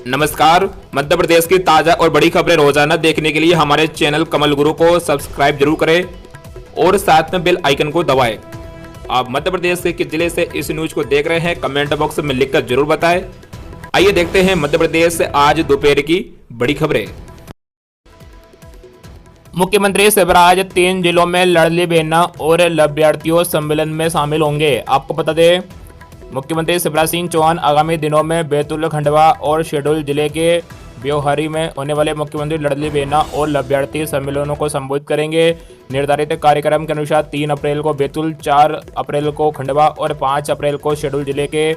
नमस्कार। मध्य प्रदेश की ताज़ा और बड़ी खबरें रोजाना देखने के लिए हमारे चैनल कमल गुरु को सब्सक्राइब जरूर करें और साथ में बेल आइकन को दबाएं। आप मध्य प्रदेश के किस जिले से इस न्यूज को देख रहे हैं कमेंट बॉक्स में लिखकर जरूर बताएं। आइए देखते हैं मध्य प्रदेश से आज दोपहर की बड़ी खबरें। मुख्यमंत्री शिवराज 3 जिलों में लाडली बहना और लाभार्थियों सम्मेलन में शामिल होंगे। आपको बता दें, मुख्यमंत्री शिवराज सिंह चौहान आगामी दिनों में बैतूल, खंडवा और शहडोल जिले के ब्योहारी में होने वाले मुख्यमंत्री लाडली बहना और लाभार्थी सम्मेलनों को संबोधित करेंगे। निर्धारित कार्यक्रम के अनुसार 3 अप्रैल को बैतूल, 4 अप्रैल को खंडवा और 5 अप्रैल को शहडोल जिले के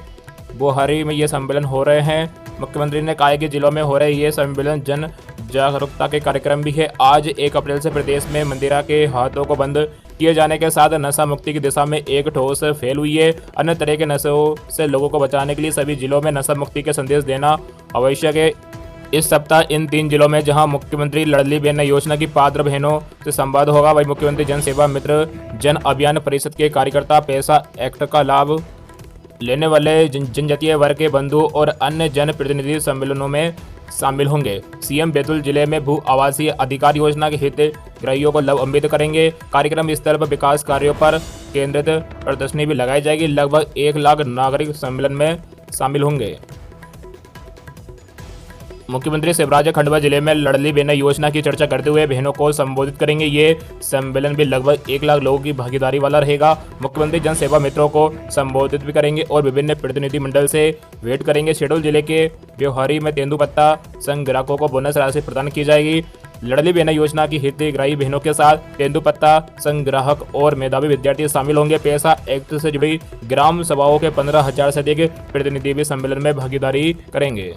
ब्योहारी में ये सम्मेलन हो रहे हैं। मुख्यमंत्री ने कहा कि जिलों में हो रहे ये सम्मेलन जन जागरूकता के कार्यक्रम भी है। आज 1 अप्रैल से प्रदेश में मंदिरा के हाथों को बंद किए जाने के साथ नशा मुक्ति की दिशा में एक ठोस पहल हुई है। अन्य तरह के नशों से लोगों को बचाने के लिए सभी जिलों में नशा मुक्ति के संदेश देना आवश्यक है। इस सप्ताह इन 3 जिलों में जहां मुख्यमंत्री लाडली बहना योजना की पात्र बहनों से संवाद होगा, वहीं मुख्यमंत्री जन सेवा मित्र जन अभियान परिषद के कार्यकर्ता पैसा एक्ट का लाभ लेने वाले जनजातीय वर्ग के बंधु और अन्य जन प्रतिनिधि सम्मेलनों में शामिल होंगे। सीएम बैतूल जिले में भू आवासीय अधिकार योजना के हितग्राहियों को लाभान्वित करेंगे। कार्यक्रम स्थल पर विकास कार्यों पर केंद्रित प्रदर्शनी भी लगाई जाएगी। लगभग 1 लाख नागरिक सम्मेलन में शामिल होंगे। मुख्यमंत्री शिवराज खंडवा जिले में लाडली बहना योजना की चर्चा करते हुए बहनों को संबोधित करेंगे। ये सम्मेलन भी लगभग 1 लाख लोगों की भागीदारी वाला रहेगा। मुख्यमंत्री जन सेवा मित्रों को संबोधित भी करेंगे और विभिन्न प्रतिनिधि मंडल से भेंट करेंगे। शहडोल जिले के ब्योहारी में तेंदुपत्ता संघ ग्राहकों को बोनस राशि प्रदान की जाएगी। लाडली बहना योजना की हितग्राही बहनों के साथ तेंदुपत्ता संघ ग्राहक और मेधावी विद्यार्थी शामिल होंगे। पैसा एक्ट से जुड़ी ग्राम सभाओं के 15,000 से अधिक प्रतिनिधि भी सम्मेलन में भागीदारी करेंगे।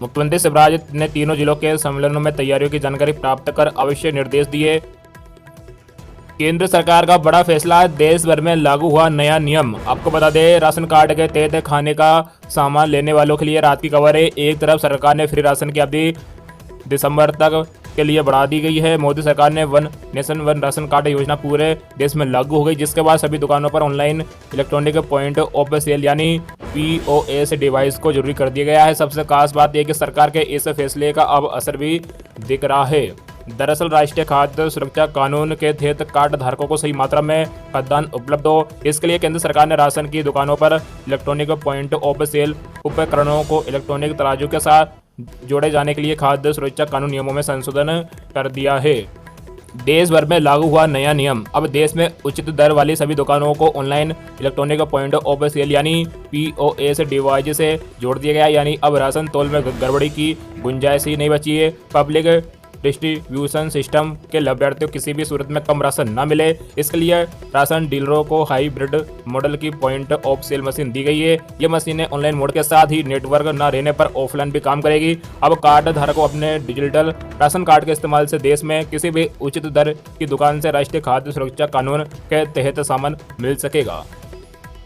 मुख्यमंत्री शिवराज ने तीनों जिलों के सम्मेलनों में तैयारियों की जानकारी प्राप्त कर आवश्यक निर्देश दिए। केंद्र सरकार का बड़ा फैसला, देश भर में लागू हुआ नया नियम। आपको बता दें, राशन कार्ड के तहत खाने का सामान लेने वालों के लिए रात की खबर है। एक तरफ सरकार ने फ्री राशन की अवधि दिसंबर तक के लिए बढ़ा दी गई है। मोदी सरकार ने one nation one ration card योजना पूरे देश में लागू हो गई, जिसके बाद सभी दुकानों पर online electronic point of sale यानी POS डिवाइस को जरूरी कर दिया गया है। सबसे खास बात यह कि सरकार के इस फैसले का अब असर भी दिख रहा है। दरअसल राष्ट्रीय खाद्य सुरक्षा कानून के तहत कार्ड धारकों को सही मात्रा में खाद्यान्न उपलब्ध हो, इसके लिए केंद्र सरकार ने राशन की दुकानों पर इलेक्ट्रॉनिक पॉइंट ऑफ सेल उपकरणों को इलेक्ट्रॉनिक तराजू के साथ जोड़े जाने के लिए खाद्य सुरक्षा कानून नियमों में संशोधन कर दिया है। देश भर में लागू हुआ नया नियम, अब देश में उचित दर वाली सभी दुकानों को online electronic point of sale यानी POS डिवाइस से जोड़ दिया गया। यानी अब राशन तौल में गड़बड़ी की गुंजाइश ही नहीं बची है। पब्लिक डिस्ट्रीब्यूशन सिस्टम के लाभार्थियों को किसी भी सूरत में कम राशन न मिले, इसके लिए राशन डीलरों को हाइब्रिड मॉडल की पॉइंट ऑफ सेल मशीन दी गई है। ये मशीनें ऑनलाइन मोड के साथ ही नेटवर्क न रहने पर ऑफलाइन भी काम करेगी। अब कार्ड धारकों अपने डिजिटल राशन कार्ड के इस्तेमाल से देश में किसी भी उचित दर की दुकान से राष्ट्रीय खाद्य सुरक्षा कानून के तहत सामान मिल सकेगा।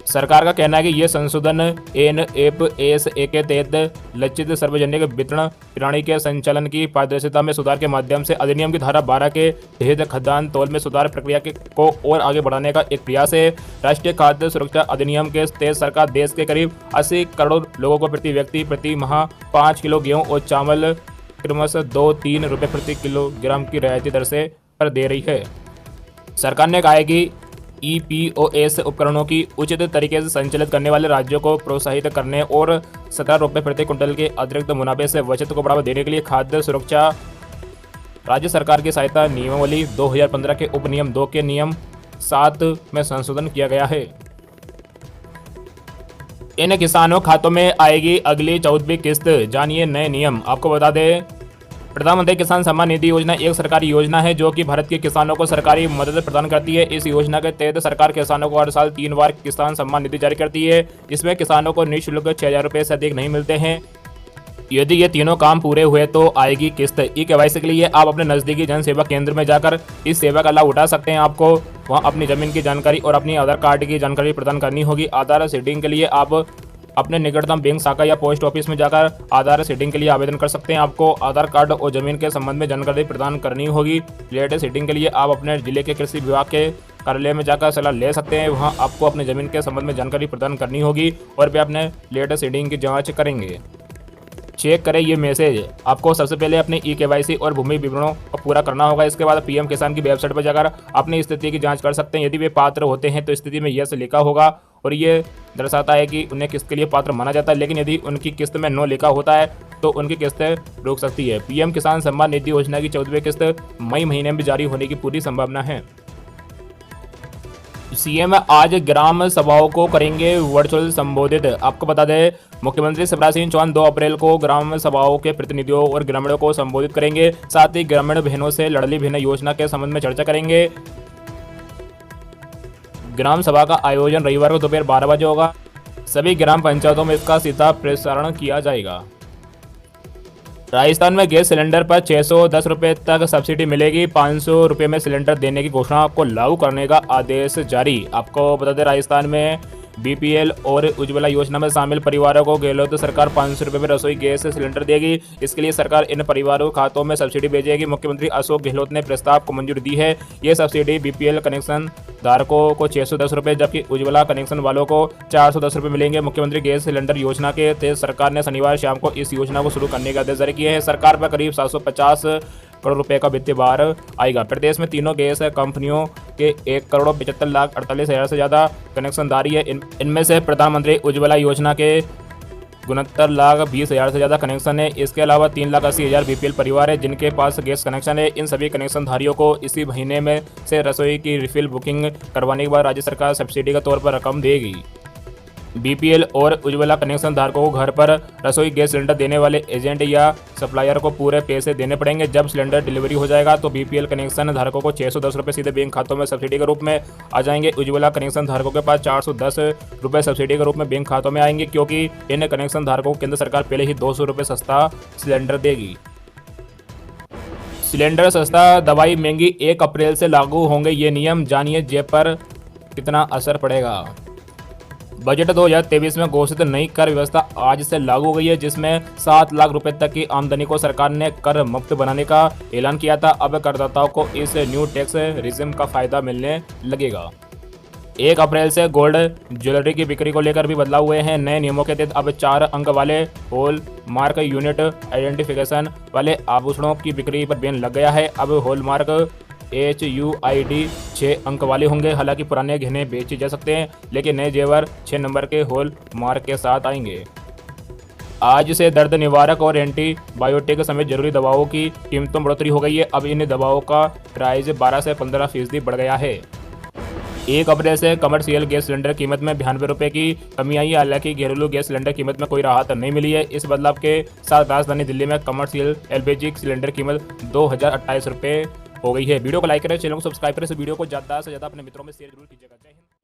सरकार का कहना है कि यह संशोधन NFSA के तहत लक्षित सार्वजनिक वितरण प्रणाली के संचालन की पारदर्शिता में सुधार के माध्यम से अधिनियम की धारा 12 के तहत खाद्यान्न तौल में सुधार प्रक्रिया को और आगे बढ़ाने का एक प्रयास है। राष्ट्रीय खाद्य सुरक्षा अधिनियम के तहत सरकार देश के करीब 80 करोड़ लोगों को प्रति व्यक्ति प्रति माह 5 किलो गेहूँ और चावल क्रमशः 2-3 रुपये प्रति किलोग्राम की रियायती दर से पर दे रही है। सरकार ने कहा है कि POS उपकरणों की उचित तरीके से संचालित करने वाले राज्यों को प्रोत्साहित करने और 17 रुपये प्रति क्विंटल के अतिरिक्त मुनाफे से बचत को बढ़ावा देने के लिए खाद्य सुरक्षा राज्य सरकार की सहायता नियमावली 2015 के उपनियम 2 के नियम 7 में संशोधन किया गया है। इन किसानों खातों में आएगी अगली 14वीं किस्त, जानिए नए नियम। आपको बता दें, प्रधानमंत्री किसान सम्मान निधि योजना एक सरकारी योजना है जो कि भारत के किसानों को सरकारी मदद प्रदान करती है। इस योजना के तहत सरकार किसानों को हर साल 3 बार किसान सम्मान निधि जारी करती है, जिसमें किसानों को निःशुल्क 6,000 रुपये से अधिक नहीं मिलते हैं। यदि ये तीनों काम पूरे हुए तो आएगी किस्त। KYC के लिए आप अपने नज़दीकी जन सेवा केंद्र में जाकर इस सेवा का लाभ उठा सकते हैं। आपको वहाँ अपनी ज़मीन की जानकारी और अपनी आधार कार्ड की जानकारी प्रदान करनी होगी। आधार सीडिंग के लिए आप अपने निकटतम बैंक शाखा या पोस्ट ऑफिस में जाकर आधार सीडिंग के लिए आवेदन कर सकते हैं। आपको आधार कार्ड और जमीन के संबंध में जानकारी प्रदान करनी होगी। लेटेस्ट सीडिंग के लिए आप अपने जिले के कृषि विभाग के कार्यालय में जाकर सलाह ले सकते हैं। वहां आपको अपनी ज़मीन के संबंध में जानकारी प्रदान करनी होगी और वे अपने लेटेस्ट सीडिंग की जांच करेंगे। चेक करें ये मैसेज। आपको सबसे पहले अपने KYC और भूमि विवरणों को पूरा करना होगा। इसके बाद PM किसान की वेबसाइट पर जाकर अपनी स्थिति की जांच कर सकते हैं। यदि वे पात्र होते हैं तो स्थिति में यस लिखा होगा और ये दर्शाता है कि उन्हें किसके लिए पात्र माना जाता है। लेकिन यदि उनकी किस्त में नो लिखा होता है तो उनकी किस्त रुक सकती है। PM किसान सम्मान निधि योजना की 14वीं किस्त मई महीने में जारी होने की पूरी संभावना है। CM आज ग्राम सभाओं को करेंगे वर्चुअल संबोधित। आपको बता दें, मुख्यमंत्री शिवराज सिंह चौहान 2 अप्रैल को ग्राम सभाओं के प्रतिनिधियों और ग्रामीणों को संबोधित करेंगे। साथ ही ग्रामीण बहनों से लाडली बहना योजना के संबंध में चर्चा करेंगे। ग्राम सभा का आयोजन रविवार को दोपहर 12 बजे होगा। सभी ग्राम पंचायतों में इसका सीधा प्रसारण किया जाएगा। राजस्थान में गैस सिलेंडर पर 610 रुपये तक सब्सिडी मिलेगी। 500 रुपये में सिलेंडर देने की घोषणा को लागू करने का आदेश जारी। आपको बता दें, राजस्थान में BPL और उज्ज्वला योजना में शामिल परिवारों को गहलोत सरकार 500 रुपये में रसोई गैस सिलेंडर देगी। इसके लिए सरकार इन परिवारों के खातों में सब्सिडी भेजेगी। मुख्यमंत्री अशोक गहलोत ने प्रस्ताव को मंजूरी दी है। ये सब्सिडी BPL कनेक्शन धारकों को 610 रुपये जबकि उज्ज्वला कनेक्शन वालों को 410 रुपये मिलेंगे। मुख्यमंत्री गैस सिलेंडर योजना के तहत सरकार ने शनिवार शाम को इस योजना को शुरू करने का आदेश जारी किया है। सरकार पर करीब 750 करोड़ रुपए का वित्तीय भार आएगा। प्रदेश में तीनों गैस कंपनियों के 1,75,48,000 से ज़्यादा कनेक्शनधारी है। इनमें से प्रधानमंत्री उज्ज्वला योजना के 69,20,000 से ज़्यादा कनेक्शन है। इसके अलावा 3,80,000 BPL परिवार है जिनके पास गैस कनेक्शन है। इन सभी कनेक्शनधारियों को इसी महीने में से रसोई की रिफिल बुकिंग करवाने के बाद राज्य सरकार सब्सिडी के तौर पर रकम देगी। BPL और उज्ज्वला कनेक्शन धारकों को घर पर रसोई गैस सिलेंडर देने वाले एजेंट या सप्लायर को पूरे पैसे देने पड़ेंगे। जब सिलेंडर डिलीवरी हो जाएगा तो BPL कनेक्शन धारकों को 610 रुपये सीधे बैंक खातों में सब्सिडी के रूप में आ जाएंगे। उज्ज्वला कनेक्शन धारकों के पास 410 रुपये सब्सिडी के रूप में बैंक खातों में आएंगे, क्योंकि इन कनेक्शन धारकों को केंद्र सरकार पहले ही 200 रुपये सस्ता सिलेंडर देगी। सिलेंडर सस्ता, दवाई महंगी, 1 अप्रैल से लागू होंगे ये नियम। जानिए जेब पर कितना असर पड़ेगा। बजट 2023 में घोषित नई कर व्यवस्था आज से लागू हो गई है, जिसमें 7 लाख रुपए तक की आमदनी को सरकार ने कर मुक्त बनाने का ऐलान किया था। अब करदाताओं को इस न्यू टैक्स रिजिम का फायदा मिलने लगेगा। 1 अप्रैल से गोल्ड ज्वेलरी की बिक्री को लेकर भी बदलाव हुए हैं। नए नियमों के तहत अब 4 अंक वाले होल मार्क यूनिट आइडेंटिफिकेशन वाले आभूषणों की बिक्री पर बैन लग गया है। अब होल मार्क HUID 6 अंक वाले होंगे। हालांकि पुराने गहने बेचे जा सकते हैं, लेकिन नए जेवर 6 नंबर के होल मार्क के साथ आएंगे। आज से दर्द निवारक और एंटीबायोटिक समेत जरूरी दवाओं की कीमतों में बढ़ोतरी हो गई है। अब इन दवाओं का प्राइस 12 से 15% बढ़ गया है। 1 अप्रैल से कमर्शियल गैस सिलेंडर कीमत में 92 रुपये की कमी आई है। हालांकि घरेलू गैस सिलेंडर कीमत में कोई राहत नहीं मिली है। इस बदलाव के साथ राजधानी दिल्ली में कमर्शियल LPG सिलेंडर कीमत 2,028 रुपये हो गई है। वीडियो को लाइक करें, चैनल को सब्सक्राइब करें। इस वीडियो को ज़्यादा से ज़्यादा अपने मित्रों में शेयर जरूर कीजिएगा। जय हिंद।